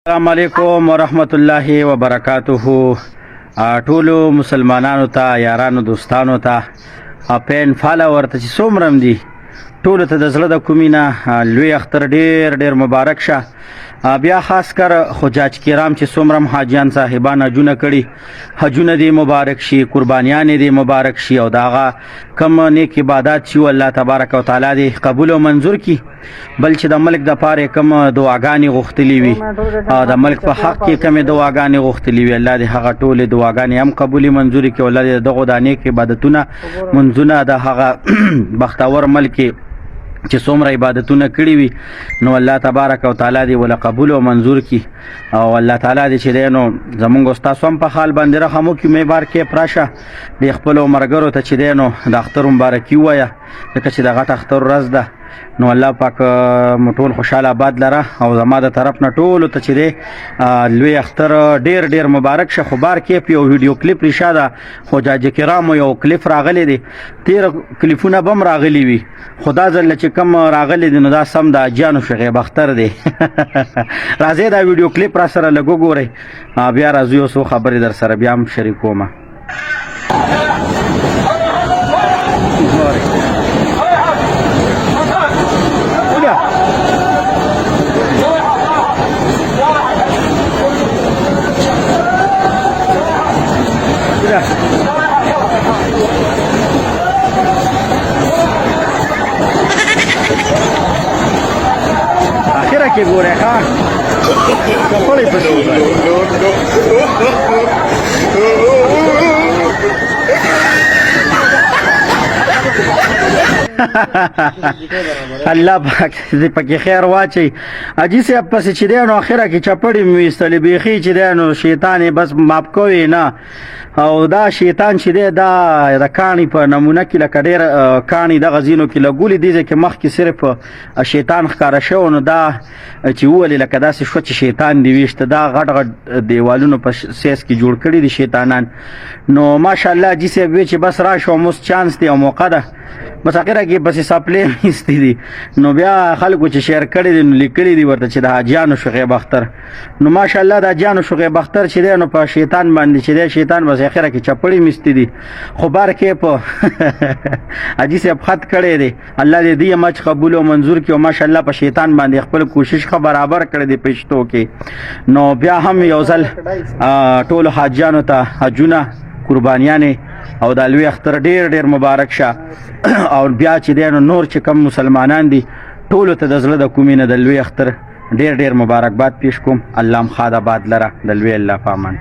السلام علیکم ورحمت الله وبرکاته. ټولو مسلمانانو ته یارانو دوستانو ته پین فالوور ته چې څومره دي ټولو ته د زړه د کومینه لوی اختر ډیر مبارک شه. بیا خاص کر حجاج کرام چې څومره حاجیان صاحبان حجونه کړي حجونه دې مبارک شي، قربانیان دې مبارک شي او داغه کم نیک عبادت چې الله تبارک وتعالى دې قبول او منظور کړي. بل چې د ملک د پاره کم دعاګانې غوښتلې وي د ملک په حق کې کم دعاګانې غوښتلې وي، الله دې هغه ټول دعاګانې هم قبول منظور کړي. الله دې دغه د نیک عبادتونه منځونه د هغه بختور ملک چې څومره عبادتونه کړي وي نو الله تبارک وتعالى دې ول قبول او منظور کړي. او الله تعالی دې چې دینو زمونږ استاد هم په حال باندې رحم وکړي. مې بار کې پراشه د خپل مرګرو ته چې دینو د اختر مبارکي وایا لکه چې د غټ اختر ورځ ده نو الله پاک مټول خوشاله آباد لره او زما د طرف نه ټول ته چې دی لوی اختر ډیر مبارک شه. خو بار کې یو ویډیو کلیپ رشاده حجاج کرام یو کلیپ راغلی دی، تیر کلیپونه بم راغلی وي، خدا ځل چې کم راغلی دی نو دا سم د اجانو شغیب اختر دی. راځي دا ویډیو کلیپ را سره لګو ګورئ بیا راځو یو څو خبرې در سره بیا هم شریکوم. اخیره کې ګوره ښه کپړې پسې الله پاک دې پکې خیر واچي. اجي سي پس چې دی نو اخره کې چپړې مې وستلې بيخي چې دی نو شیطان بس ماپ کوي نه او دا شیطان چې دی دا د کانی په نمونه کې لکه ډېر کانی د غزینو کې لګولې دي چې مخ کې صرف شیطان ښکارا شو نو دا چې ولې لکه داسې شو چې شیطان دی وشته دا غټ دیوالونو په سیس کې جوړ کړي دي شیطانان. نو ماشاءالله جی سي به چې بس را شو موس چانس دی او موقع ده بس اخره کې بس سپلې مستې دي نو بیا خلکو چې شیر کړي دي نو لیکلي دي ورته چې د حاجیانو شغیب اختر نو ماشاءالله د حاجیانو شغیب اختر چې دی نو په شیطان باندې چې دی شیطان بس اخره کې چپړې مستې دي خو بار کې په حاجي صاحب خط کړي دي. الله دې دې مچ قبول او منظور کړي او ماشاءالله په شیطان باندې خپل کوشش خو برابر کړي دي پښتو کې. نو بیا هم یو ځل ټول حاجیانو ته حجونه قربانیانه او د لوی اختر ډیر مبارک شه. او بیا چې دینو نور چې کم مسلمانان دي ټول ته د زړه د کومینه د لوی اختر ډیر مبارکباد پیش کوم. الله مخاد آباد لره د لوی الله پامان.